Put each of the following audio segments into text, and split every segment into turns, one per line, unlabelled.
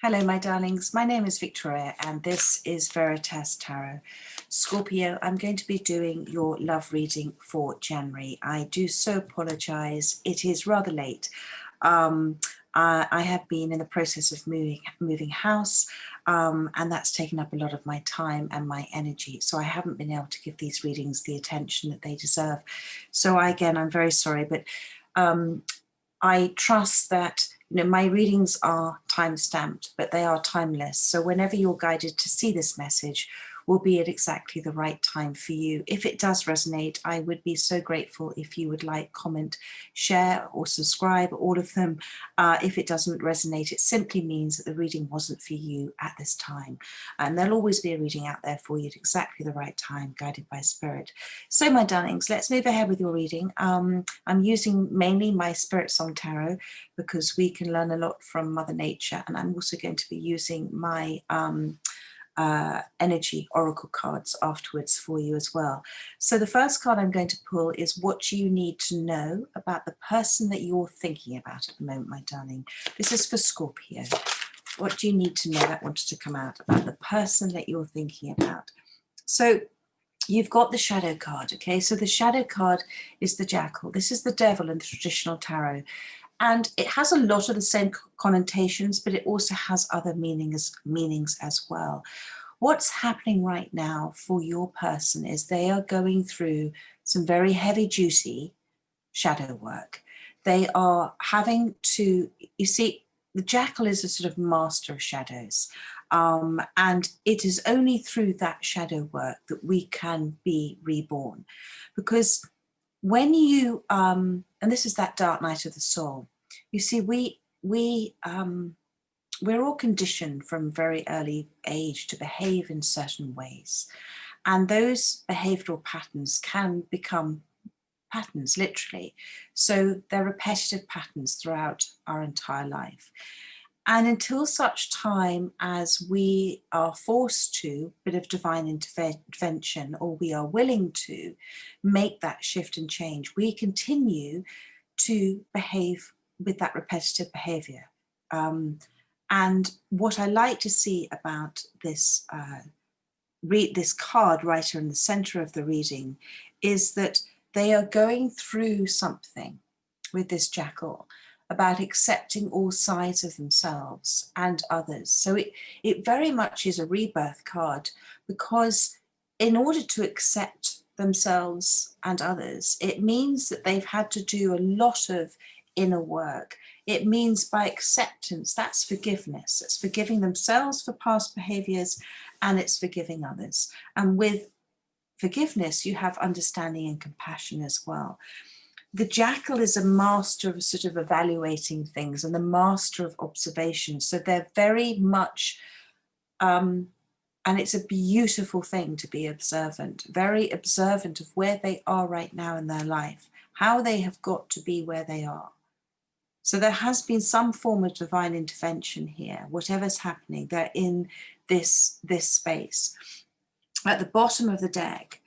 Hello, my darlings. My name is Victoria, and this is Veritas Tarot. Scorpio, I'm going to be doing your love reading for January. I do so apologize. It is rather late. I have been in the process of moving house, and that's taken up a lot of my time and my energy. So I haven't been able to give these readings the attention that they deserve. So I'm very sorry, but I trust that my readings are time-stamped, but they are timeless. So whenever you're guided to see this message will be at exactly the right time for you. If it does resonate, I would be so grateful if you would like, comment, share, or subscribe, all of them. If it doesn't resonate, it simply means that the reading wasn't for you at this time. And there'll always be a reading out there for you at exactly the right time, guided by spirit. So my darlings, let's move ahead with your reading. I'm using mainly my Spirit Song Tarot because we can learn a lot from Mother Nature. And I'm also going to be using my energy oracle cards afterwards for you as well. So the first card I'm going to pull is what you need to know about the person that you're thinking about at the moment, my darling. This is for Scorpio. What do you need to know that wanted to come out about the person that you're thinking about? So you've got the shadow card, okay? So the shadow card is the jackal. This is the devil in the traditional tarot. And it has a lot of the same connotations, but it also has other meanings as well. What's happening right now for your person is they are going through some very heavy duty shadow work. They are having to, you see, the jackal is a sort of master of shadows. And it is only through that shadow work that we can be reborn. Because when you, and this is that dark night of the soul, you see, we're all conditioned from very early age to behave in certain ways. And those behavioral patterns can become patterns, literally. So they're repetitive patterns throughout our entire life. And until such time as we are forced to, bit of divine intervention, or we are willing to make that shift and change, we continue to behave with that repetitive behavior. And what I like to see about this, this card right here in the center of the reading is that they are going through something with this jackal about accepting all sides of themselves and others. So it very much is a rebirth card, because in order to accept themselves and others, it means that they've had to do a lot of inner work. It means by acceptance, that's forgiveness. It's forgiving themselves for past behaviors, and it's forgiving others. And with forgiveness, you have understanding and compassion as well. The jackal is a master of sort of evaluating things and the master of observation. So they're very much, and it's a beautiful thing to be observant, very observant of where they are right now in their life, how they have got to be where they are. So there has been some form of divine intervention here. Whatever's happening, they're in this space. At the bottom of the deck,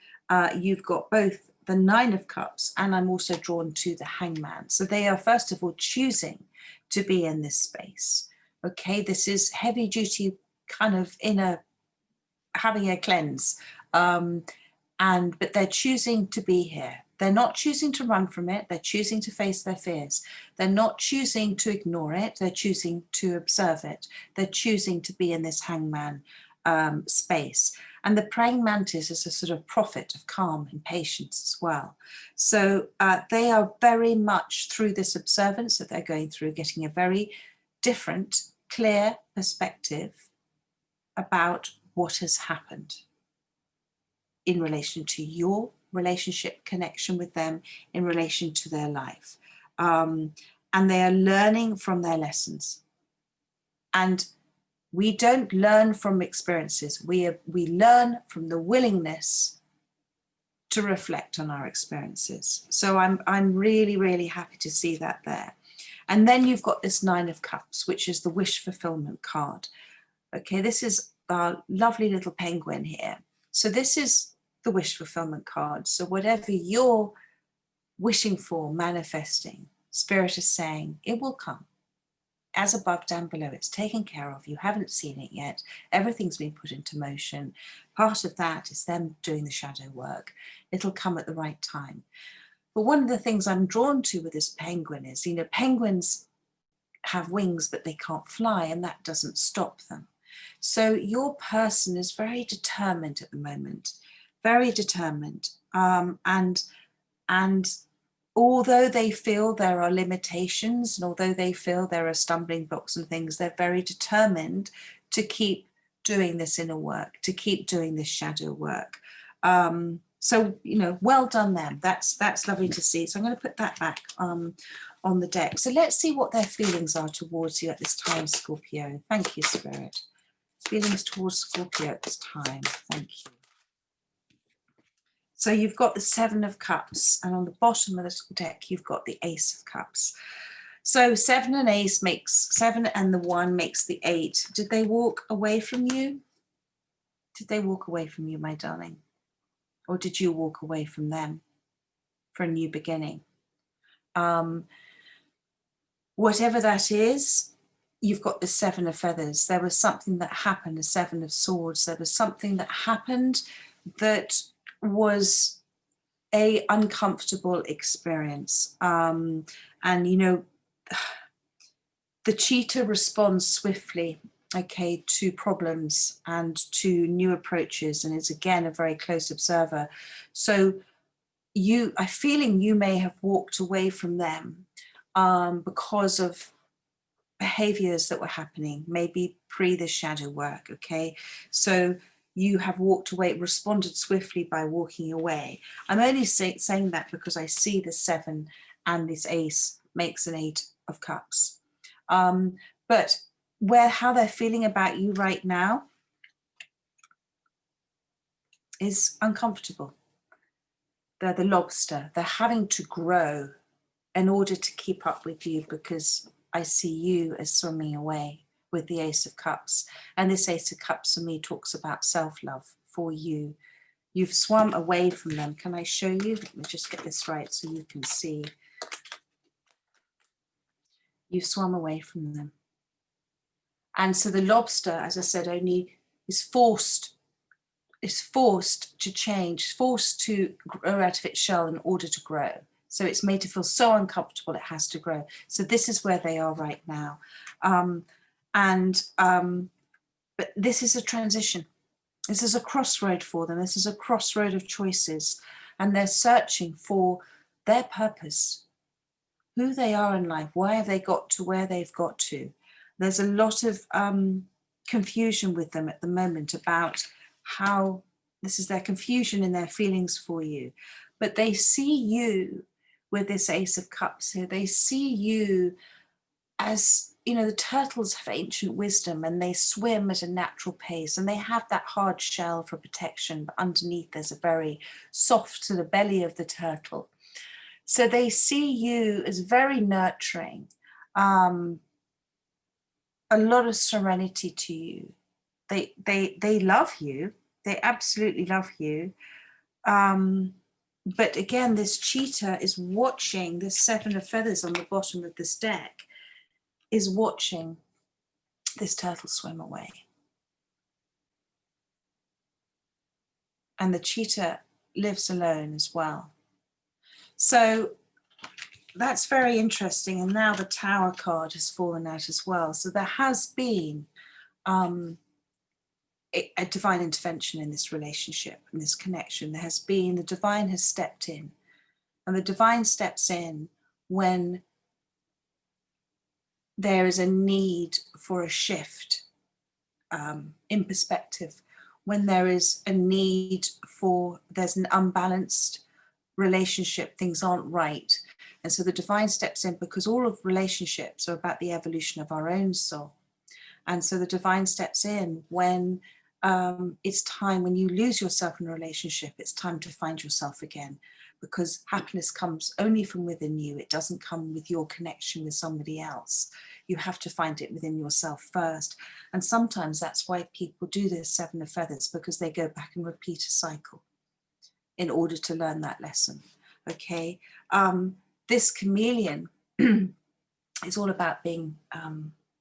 you've got both the Nine of Cups, and I'm also drawn to the Hangman. So they are, first of all, choosing to be in this space. Okay, this is heavy duty, kind of having a cleanse. But they're choosing to be here. They're not choosing to run from it. They're choosing to face their fears. They're not choosing to ignore it. They're choosing to observe it. They're choosing to be in this Hangman space. And the praying mantis is a sort of prophet of calm and patience as well. So they are very much, through this observance that they're going through, getting a very different, clear perspective about what has happened in relation to your relationship connection with them, in relation to their life. And they are learning from their lessons. And we don't learn from experiences. We learn from the willingness to reflect on our experiences. So I'm really, really happy to see that there. And then you've got this Nine of Cups, which is the wish fulfillment card. Okay, this is a lovely little penguin here. So this is the wish fulfillment card. So whatever you're wishing for, manifesting, Spirit is saying, it will come. as above, down below. It's taken care of. You haven't seen it yet. Everything's been put into motion. Part of that is them doing the shadow work. It'll come at the right time. But one of the things I'm drawn to with this penguin is, you know, penguins have wings, but they can't fly, and that doesn't stop them. So your person is very determined at the moment, very determined. And although they feel there are limitations, and although they feel there are stumbling blocks and things, they're very determined to keep doing this inner work, to keep doing this shadow work. So, you know, well done them. That's lovely to see. So I'm going to put that back on the deck. So let's see what their feelings are towards you at this time, Scorpio. Thank you, Spirit. Feelings towards Scorpio at this time. Thank you. So you've got the 7 of Cups, and on the bottom of the deck, you've got the Ace of Cups. So 7 and Ace makes 7, and the 1 makes the 8. Did they walk away from you? Did they walk away from you, my darling? Or did you walk away from them for a new beginning? Whatever that is, you've got the 7 of Feathers. There was something that happened, the 7 of Swords. There was something that happened that was a uncomfortable experience. And, you know, the cheetah responds swiftly, okay, to problems and to new approaches, and is again a very close observer. So I'm feeling you may have walked away from them because of behaviors that were happening, maybe pre the shadow work, okay? So you have walked away, responded swiftly by walking away. I'm only saying that because I see the 7 and this Ace makes an 8 of Cups. But how they're feeling about you right now is uncomfortable. They're the lobster. They're having to grow in order to keep up with you, because I see you as swimming away with the Ace of Cups. And this Ace of Cups for me talks about self-love for you. You've swum away from them. Can I show you? Let me just get this right so you can see. You've swum away from them. And so the lobster, as I said, only is forced to change, forced to grow out of its shell in order to grow. So it's made to feel so uncomfortable it has to grow. So this is where they are right now. But this is a transition. This is a crossroad for them. This is a crossroad of choices. And they're searching for their purpose, who they are in life, why have they got to where they've got to. There's a lot of confusion with them at the moment about how this is their confusion in their feelings for you. But they see you with this Ace of Cups here. They see you as, you know, the turtles have ancient wisdom and they swim at a natural pace and they have that hard shell for protection, but underneath there's a very soft sort of belly of the turtle. So they see you as very nurturing, a lot of serenity to you. They love you. They absolutely love you. But again, this cheetah is watching, this 7 of Feathers on the bottom of this deck is watching this turtle swim away. And the cheetah lives alone as well. So that's very interesting. And now the Tower card has fallen out as well. So there has been a divine intervention in this relationship, in this connection. There has been, the divine has stepped in. And the divine steps in when there is a need for a shift in perspective, when there is a need for, there's an unbalanced relationship, things aren't right. And so the divine steps in because all of relationships are about the evolution of our own soul. And so the divine steps in when it's time, when you lose yourself in a relationship, it's time to find yourself again, because happiness comes only from within you. It doesn't come with your connection with somebody else. You have to find it within yourself first. And sometimes that's why people do this 7 of Feathers, because they go back and repeat a cycle in order to learn that lesson. Okay, this chameleon is all about being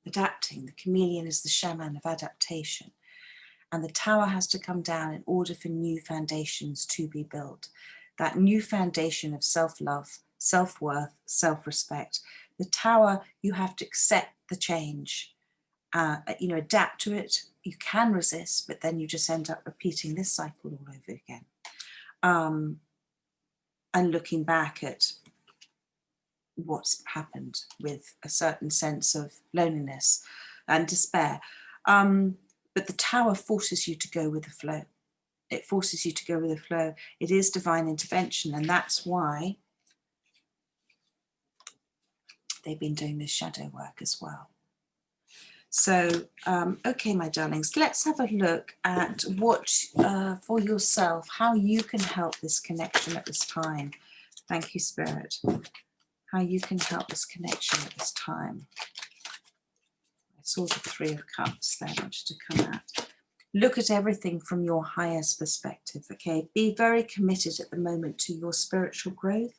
adapting. The chameleon is the shaman of adaptation. And the tower has to come down in order for new foundations to be built. That new foundation of self-love, self-worth, self-respect. The tower, you have to accept the change, adapt to it. You can resist, but then you just end up repeating this cycle all over again. And looking back at what's happened with a certain sense of loneliness and despair. But the tower forces you to go with the flow. It forces you to go with the flow. It is divine intervention, and that's why they've been doing this shadow work as well. So, okay, my darlings, let's have a look at what, for yourself, how you can help this connection at this time. Thank you, Spirit. How you can help this connection at this time. I saw the Three of Cups there, I wanted to come at. Look at everything from your highest perspective, okay? Be very committed at the moment to your spiritual growth,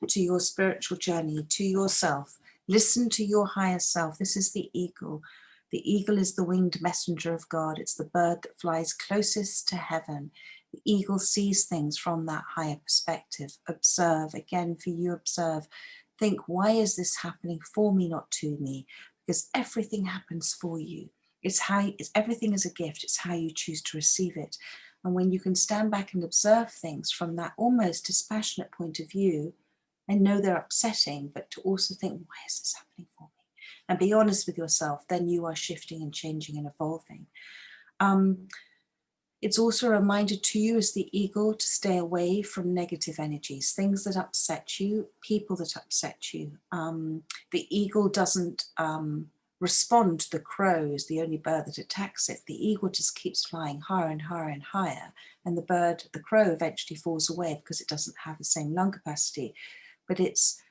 to your spiritual journey, to yourself. Listen to your higher self. This is the eagle. The eagle is the winged messenger of God. It's the bird that flies closest to heaven. The eagle sees things from that higher perspective. Observe, again, for you, observe. Think, why is this happening for me, not to me? Because everything happens for you. Everything is a gift. It's how you choose to receive it. And when you can stand back and observe things from that almost dispassionate point of view, and know they're upsetting, but to also think, why is this happening for me? And be honest with yourself, then you are shifting and changing and evolving. It's also a reminder to you as the eagle to stay away from negative energies, things that upset you, people that upset you. The eagle doesn't respond to the crow as the only bird that attacks it. The eagle just keeps flying higher and higher and higher. And the crow eventually falls away because it doesn't have the same lung capacity. But it's,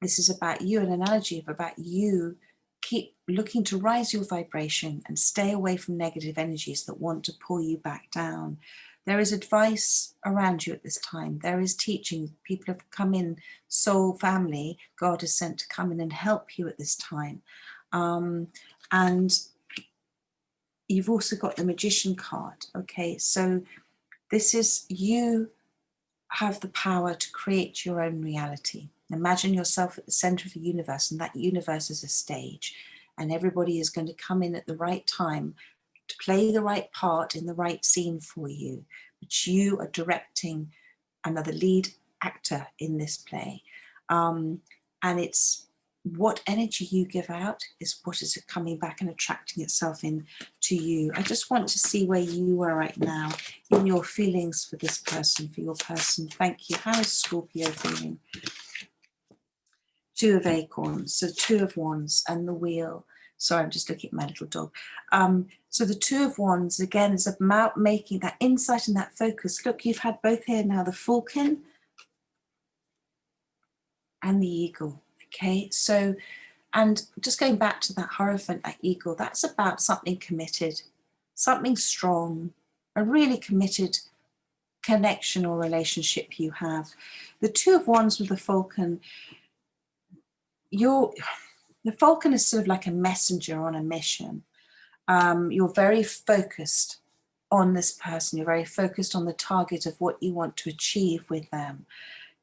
this is about you, an analogy of about you. Keep looking to rise your vibration and stay away from negative energies that want to pull you back down. There is advice around you at this time. There is teaching. People have come in, soul family, God has sent to come in and help you at this time. And you've also got the Magician card. Okay, so this is, you have the power to create your own reality. Imagine yourself at the center of the universe, and that universe is a stage, and everybody is going to come in at the right time to play the right part in the right scene for you. But you are directing another lead actor in this play. And it's what energy you give out is what is coming back and attracting itself in to you. I just want to see where you are right now in your feelings for this person, for your person. Thank you. How is Scorpio feeling? Two of Acorns, so Two of Wands and the Wheel. Sorry, I'm just looking at my little dog. So the Two of Wands, again, is about making that insight and that focus. Look, you've had both here now, the Falcon and the Eagle. Okay, so, and just going back to that Hierophant, that Eagle, that's about something committed, something strong, a really committed connection or relationship you have. The Two of Wands with the Falcon, the Falcon is sort of like a messenger on a mission. You're very focused on this person. You're very focused on the target of what you want to achieve with them.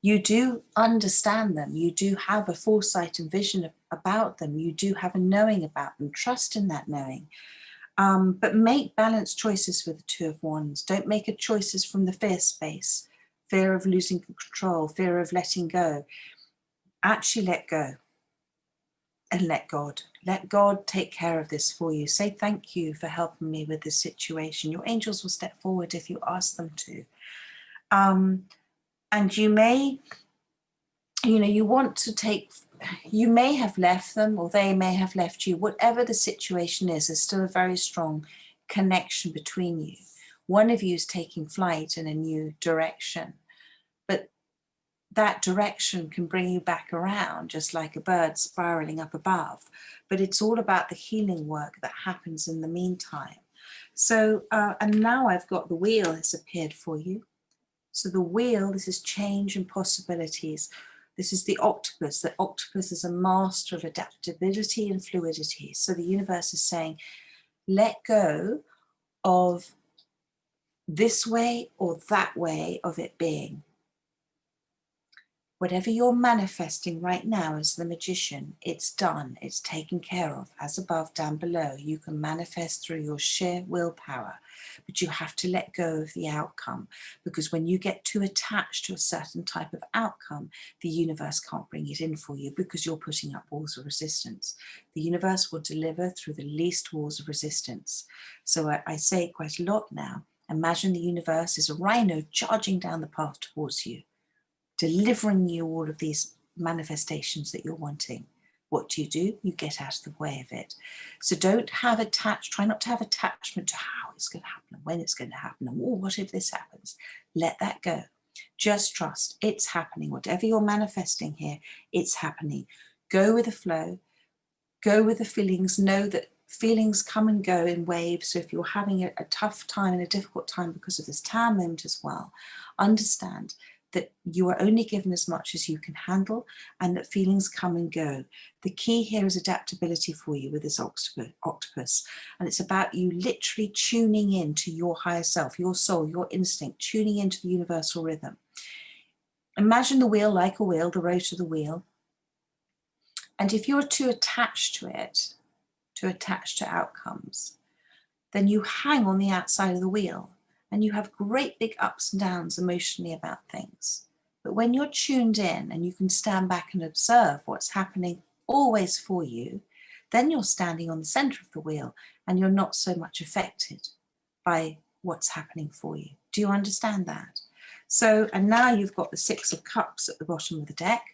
You do understand them. You do have a foresight and vision about them. You do have a knowing about them. Trust in that knowing. But make balanced choices with the Two of Wands. Don't make a choices from the fear space, fear of losing control, fear of letting go. Actually let go and let God. Let God take care of this for you. Say thank you for helping me with this situation. Your angels will step forward if you ask them to. And you may, you want to take, you may have left them or they may have left you. Whatever the situation is, there's still a very strong connection between you. One of you is taking flight in a new direction, but that direction can bring you back around, just like a bird spiraling up above. But it's all about the healing work that happens in the meantime. So, and now I've got the Wheel has appeared for you. So the Wheel, this is change and possibilities. This is the octopus. The octopus is a master of adaptability and fluidity. So the universe is saying, let go of this way or that way of it being. Whatever you're manifesting right now as the magician, it's done, it's taken care of. As above, down below, you can manifest through your sheer willpower, but you have to let go of the outcome, because when you get too attached to a certain type of outcome, the universe can't bring it in for you because you're putting up walls of resistance. The universe will deliver through the least walls of resistance. So I say quite a lot now, imagine the universe is a rhino charging down the path towards you, delivering you all of these manifestations that you're wanting. What do? You get out of the way of it. So don't have try not to have attachment to how it's going to happen and when it's going to happen and, oh, what if this happens? Let that go. Just trust it's happening. Whatever you're manifesting here, it's happening. Go with the flow, go with the feelings. Know that feelings come and go in waves. So if you're having a tough time and a difficult time because of this Tower moment as well, understand that you are only given as much as you can handle and that feelings come and go. The key here is adaptability for you with this octopus. And it's about you literally tuning in to your higher self, your soul, your instinct, tuning into the universal rhythm. Imagine the wheel like a wheel, the rotor of the wheel. And if you're too attached to it, too attached to outcomes, then you hang on the outside of the wheel. And you have great big ups and downs emotionally about things. But when you're tuned in and you can stand back and observe what's happening always for you, then you're standing on the center of the wheel and you're not so much affected by what's happening for you. Do you understand that? So, and now you've got the Six of Cups at the bottom of the deck,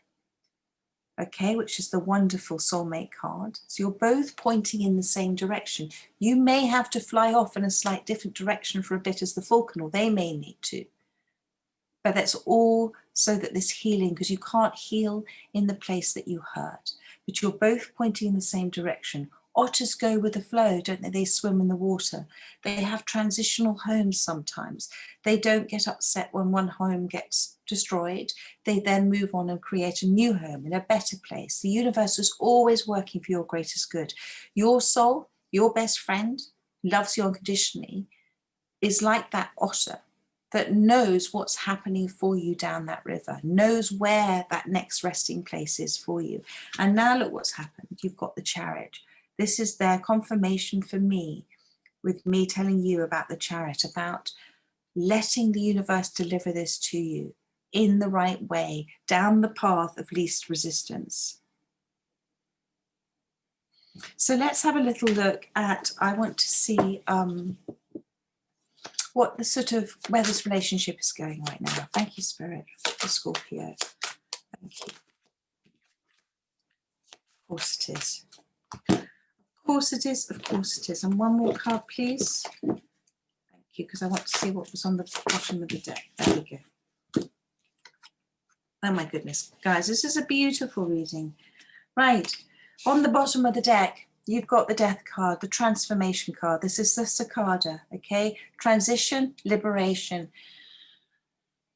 okay, which is the wonderful soulmate card. So you're both pointing in the same direction. You may have to fly off in a slight different direction for a bit as the falcon, or they may need to. But that's all so that this healing, because you can't heal in the place that you hurt, but you're both pointing in the same direction. Otters go with the flow, don't they? They swim in the water. They have transitional homes sometimes. They don't get upset when one home gets destroyed. They then move on and create a new home in a better place. The universe is always working for your greatest good. Your soul, your best friend, loves you unconditionally, is like that otter that knows what's happening for you down that river, knows where that next resting place is for you. And now look what's happened. You've got the Chariot. This is their confirmation for me, with me telling you about the Chariot, about letting the universe deliver this to you in the right way, down the path of least resistance. So let's have a little look at, I want to see what the sort of, where this relationship is going right now. Thank you, Spirit, for Scorpio. Thank you. Of course it is. Of course it is, of course it is. And one more card, please. Thank you, because I want to see what was on the bottom of the deck. There we go. Oh my goodness, guys, this is a beautiful reading. Right, on the bottom of the deck, you've got the Death card, the Transformation card. This is the Cicada, okay? Transition, liberation.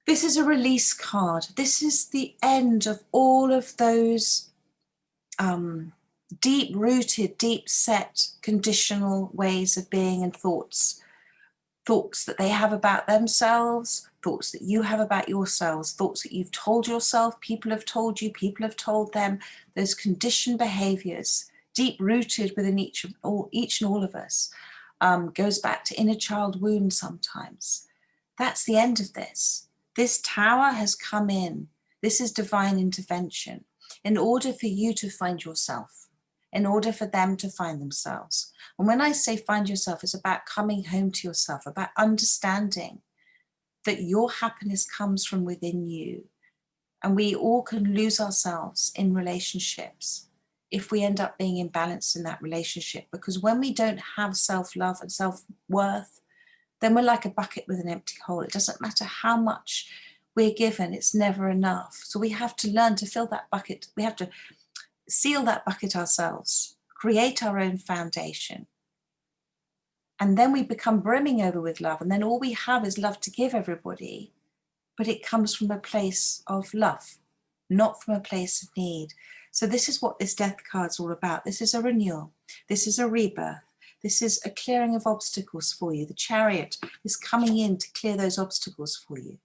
This is a release card. This is the end of all of those deep-rooted, deep-set, conditional ways of being and thoughts that they have about themselves, thoughts that you have about yourselves, thoughts that you've told yourself, people have told you, people have told them, those conditioned behaviors, deep-rooted within each and all of us, goes back to inner child wounds sometimes. That's the end of this. This Tower has come in. This is divine intervention in order for you to find yourself, in order for them to find themselves. And when I say find yourself, it's about coming home to yourself, about understanding that your happiness comes from within you. And we all can lose ourselves in relationships if we end up being imbalanced in that relationship. Because when we don't have self-love and self-worth, then we're like a bucket with an empty hole. It doesn't matter how much we're given, it's never enough. So we have to learn to fill that bucket. We have to seal that bucket ourselves, create our own foundation. And then we become brimming over with love. And then all we have is love to give everybody, but it comes from a place of love, not from a place of need. So this is what this death card's all about. This is a renewal. This is a rebirth. This is a clearing of obstacles for you. The Chariot is coming in to clear those obstacles for you.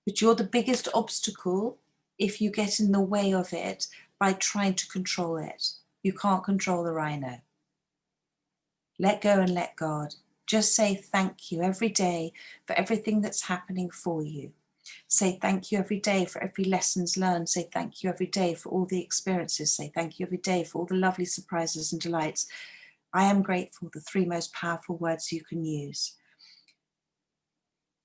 But you're the biggest obstacle if you get in the way of it by trying to control it. You can't control the rhino. Let go and let God. Just say thank you every day for everything that's happening for you. Say thank you every day for every lessons learned. Say thank you every day for all the experiences. Say thank you every day for all the lovely surprises and delights. I am grateful, the 3 most powerful words you can use.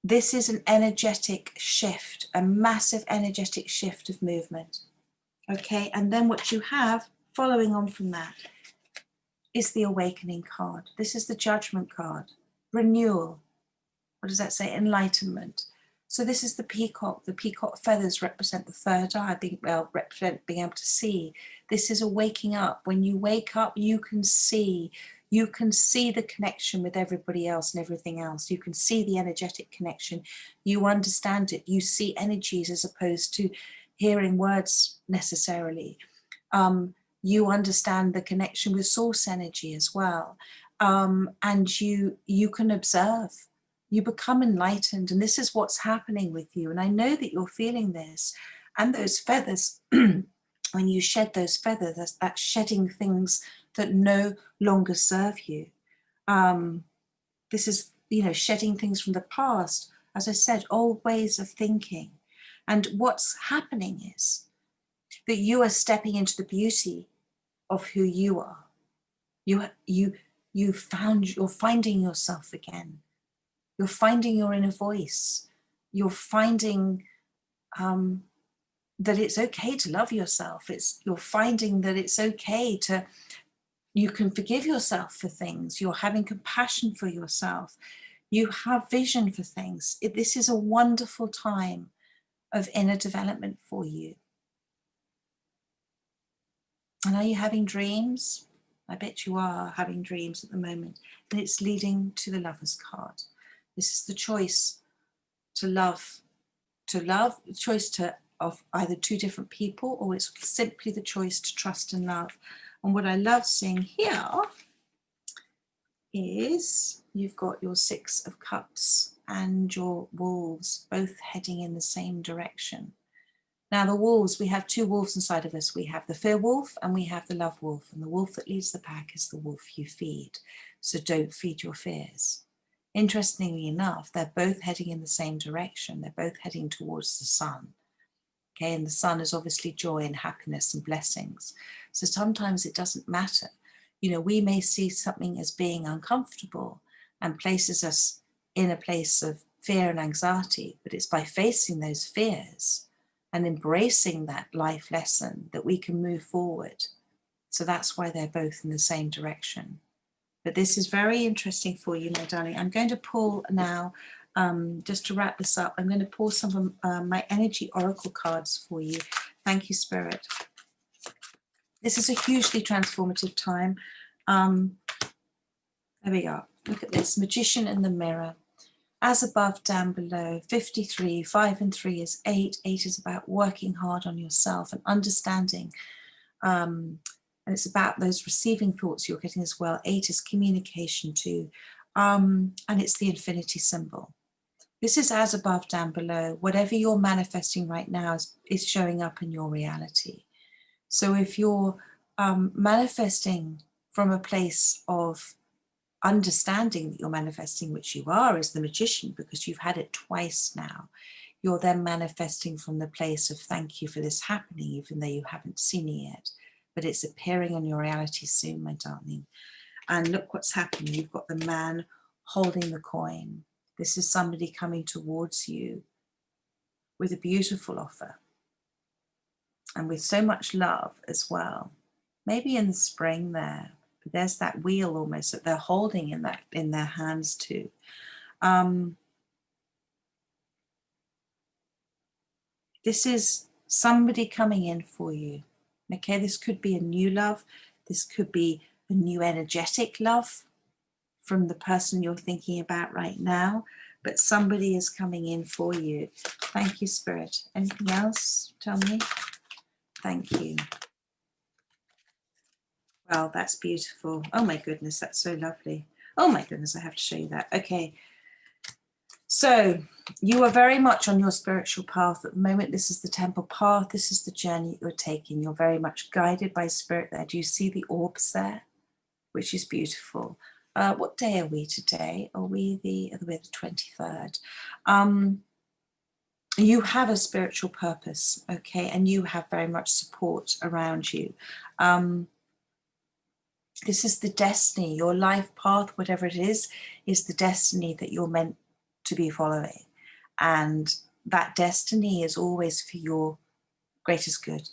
This is an energetic shift, a massive energetic shift of movement. Okay, and then what you have following on from that is the Awakening card. This is the Judgment card. Renewal. What does that say? Enlightenment. So this is the peacock. The peacock feathers represent the third eye, represent being able to see. This is a waking up. When you wake up, you can see. You can see the connection with everybody else and everything else. You can see the energetic connection. You understand it. You see energies as opposed to hearing words necessarily. You understand the connection with source energy as well. And you can observe. You become enlightened, and this is what's happening with you. And I know that you're feeling this. And those feathers, when you shed those feathers, that's shedding things that no longer serve you. This is, shedding things from the past. As I said, old ways of thinking. And what's happening is that you are stepping into the beauty of who you are. You're finding yourself again. You're finding your inner voice. You're finding that it's okay to love yourself. You're finding that it's okay you can forgive yourself for things. You're having compassion for yourself. You have vision for things. This is a wonderful time of inner development for you. And are you having dreams? I bet you are having dreams at the moment. And it's leading to the Lover's card. This is the choice to love, the choice of either 2 different people, or it's simply the choice to trust and love. And what I love seeing here is you've got your 6 of Cups and your wolves both heading in the same direction. Now the wolves, we have 2 wolves inside of us. We have the fear wolf and we have the love wolf. And the wolf that leads the pack is the wolf you feed. So don't feed your fears. Interestingly enough, they're both heading in the same direction. They're both heading towards the sun. Okay, and the sun is obviously joy and happiness and blessings. So sometimes it doesn't matter. We may see something as being uncomfortable and places us in a place of fear and anxiety, but it's by facing those fears and embracing that life lesson that we can move forward. So that's why they're both in the same direction. But this is very interesting for you, my darling. I'm going to pull now, just to wrap this up, I'm going to pull some of my energy oracle cards for you. Thank you, Spirit. This is a hugely transformative time. There we are. Look at this. Magician in the mirror. As above, down below. 53, 5 and 3 is 8. 8 is about working hard on yourself and understanding. And it's about those receiving thoughts you're getting as well. 8 is communication too. And it's the infinity symbol. This is as above, down below. Whatever you're manifesting right now is showing up in your reality. So if you're manifesting from a place of understanding that you're manifesting, which you are as the magician, because you've had it twice now, you're then manifesting from the place of thank you for this happening, even though you haven't seen it yet. But it's appearing on your reality soon, my darling. And look what's happening. You've got the man holding the coin. This is somebody coming towards you with a beautiful offer and with so much love as well. Maybe in the spring there, but there's that wheel almost that they're holding in their hands too. This is somebody coming in for you. Okay, this could be a new love. This could be a new energetic love from the person you're thinking about right now. but somebody is coming in for you. Thank you, Spirit. Anything else? Tell me. Thank you. Wow, that's beautiful. Oh my goodness, that's so lovely. Oh my goodness, I have to show you that. Okay. So you are very much on your spiritual path at the moment. This is the temple path. This is the journey you're taking. You're very much guided by spirit there. Do you see the orbs there? Which is beautiful. What day are we today? Are we we're the 23rd? You have a spiritual purpose, okay? And you have very much support around you. This is the destiny, your life path, whatever it is the destiny that you're meant to be following. And that destiny is always for your greatest good.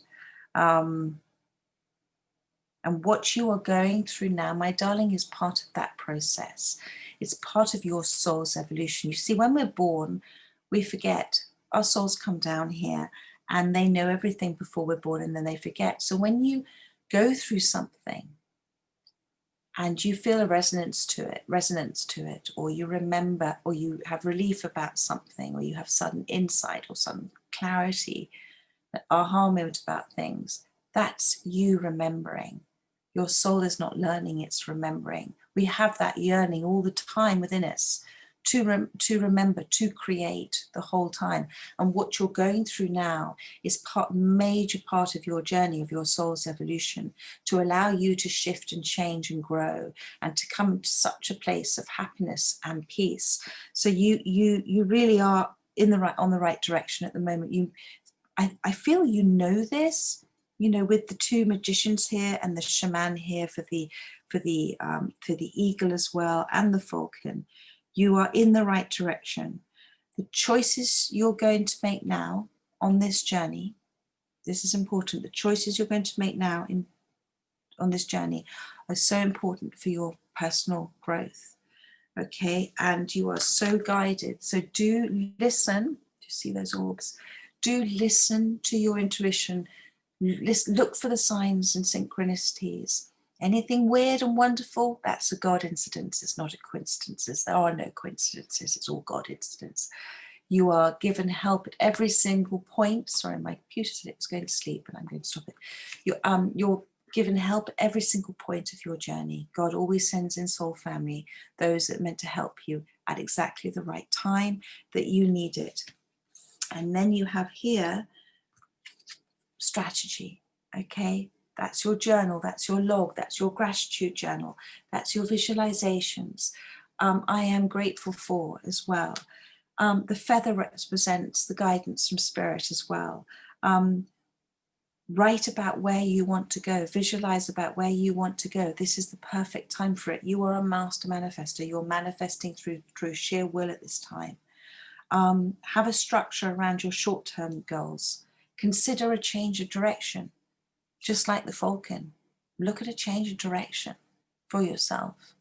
And what you are going through now, my darling, is part of that process. It's part of your soul's evolution. You see, when we're born, we forget. Our souls come down here and they know everything before we're born, and then they forget. So when you go through something and you feel a resonance to it, or you remember, or you have relief about something, or you have sudden insight or sudden clarity, an aha moment about things, that's you remembering. Your soul is not learning, it's remembering. We have that yearning all the time within us to remember, to create the whole time. And what you're going through now is major part of your journey, of your soul's evolution, to allow you to shift and change and grow, and to come to such a place of happiness and peace. So you really are on the right direction at the moment. I feel you know this, you know, with the two magicians here and the shaman here for the eagle as well, and the falcon. You are in the right direction. The choices you're going to make now on this journey, this is important. The choices you're going to make now on this journey are so important for your personal growth. Okay, and you are so guided. So do listen. Do you see those orbs? Do listen to your intuition. Look for the signs and synchronicities. Anything weird and wonderful, that's a God incidence. It's not a coincidence. There are no coincidences. It's all God incidence. You are given help at every single point. Sorry, my computer said it was going to sleep, and I'm going to stop it. You're given help at every single point of your journey. God always sends in soul family, those that are meant to help you at exactly the right time that you need it. And then you have here strategy, okay? That's your journal, that's your log, that's your gratitude journal, that's your visualizations. I am grateful for as well. The feather represents the guidance from spirit as well. Write about where you want to go, visualize about where you want to go. This is the perfect time for it. You are a master manifester. You're manifesting through sheer will at this time. Have a structure around your short-term goals. Consider a change of direction, just like the falcon. Look at a change of direction for yourself.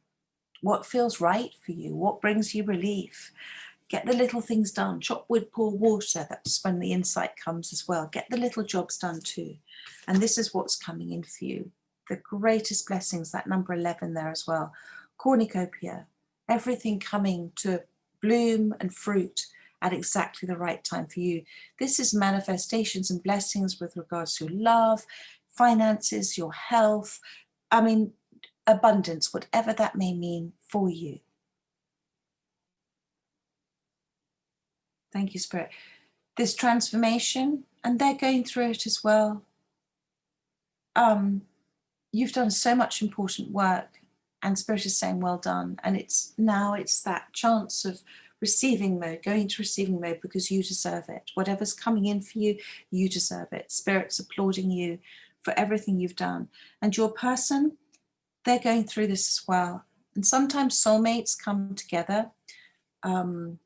What feels right for you? What brings you relief? Get the little things done. Chop wood, pour water. That's when the insight comes as well. Get the little jobs done too. And this is what's coming in for you. The greatest blessings, that number 11 there as well. Cornucopia. Everything coming to bloom and fruit at exactly the right time for you. This is manifestations and blessings with regards to your love, finances, your health. I mean, abundance, whatever that may mean for you. Thank you, Spirit. This transformation, and they're going through it as well. You've done so much important work, and Spirit is saying, well done. And it's that chance of receiving mode, going to receiving mode, because you deserve it. Whatever's coming in for you, you deserve it. Spirit's applauding you for everything you've done. And your person, they're going through this as well. And sometimes soulmates come together.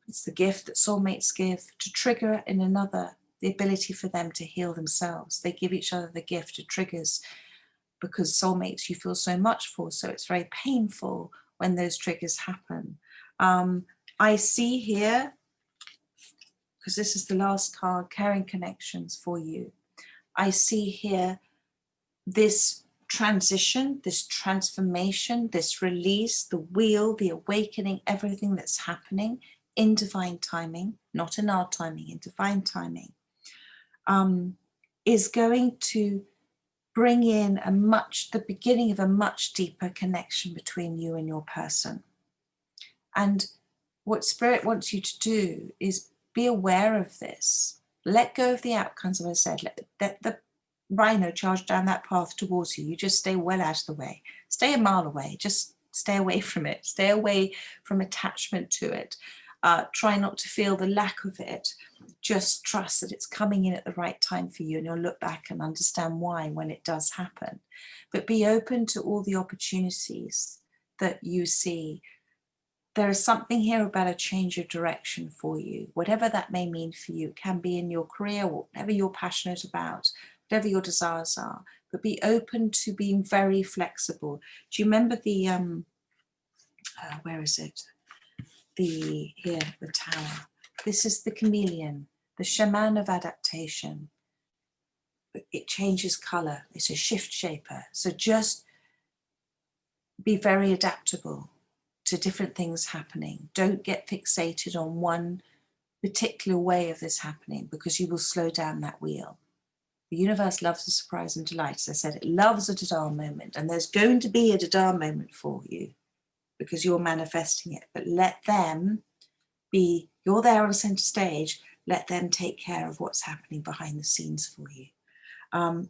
It's the gift that soulmates give to trigger in another the ability for them to heal themselves. They give each other the gift of triggers, because soulmates you feel so much for, so it's very painful when those triggers happen. I see here, because this is the last card, caring connections for you. I see here this transition, this transformation, this release, the wheel, the awakening, everything that's happening in divine timing, not in our timing, in divine timing, is going to bring in the beginning of a much deeper connection between you and your person. And what Spirit wants you to do is be aware of this. Let go of the outcomes, as I said. Let the rhino charge down that path towards you. You just stay well out of the way. Stay a mile away. Just stay away from it. Stay away from attachment to it. Try not to feel the lack of it. Just trust that it's coming in at the right time for you, and you'll look back and understand why when it does happen. But be open to all the opportunities that you see. There is something here about a change of direction for you, whatever that may mean for you. It can be in your career, whatever you're passionate about, whatever your desires are, but be open to being very flexible. Do you remember the, where is it? The tower. This is the chameleon, the shaman of adaptation. It changes color. It's a shift shaper. So just be very adaptable to different things happening. Don't get fixated on one particular way of this happening, because you will slow down that wheel. The universe loves a surprise and delight. As I said, it loves a dada moment, and there's going to be a dada moment for you because you're manifesting it. But let them be, you're there on center stage, let them take care of what's happening behind the scenes for you.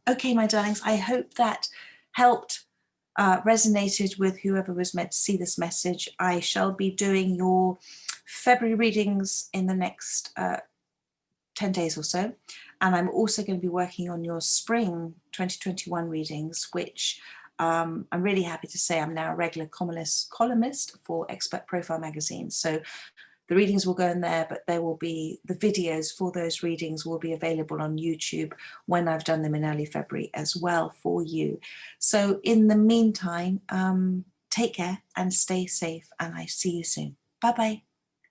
Okay, my darlings, I hope that helped, resonated with whoever was meant to see this message. I shall be doing your February readings in the next 10 days or so. And I'm also going to be working on your spring 2021 readings, which I'm really happy to say I'm now a regular columnist for Expert Profile magazine. So the readings will go in there, but there will be the videos for those readings will be available on YouTube when I've done them in early February as well for you. So in the meantime, take care and stay safe, and I see you soon. Bye-bye.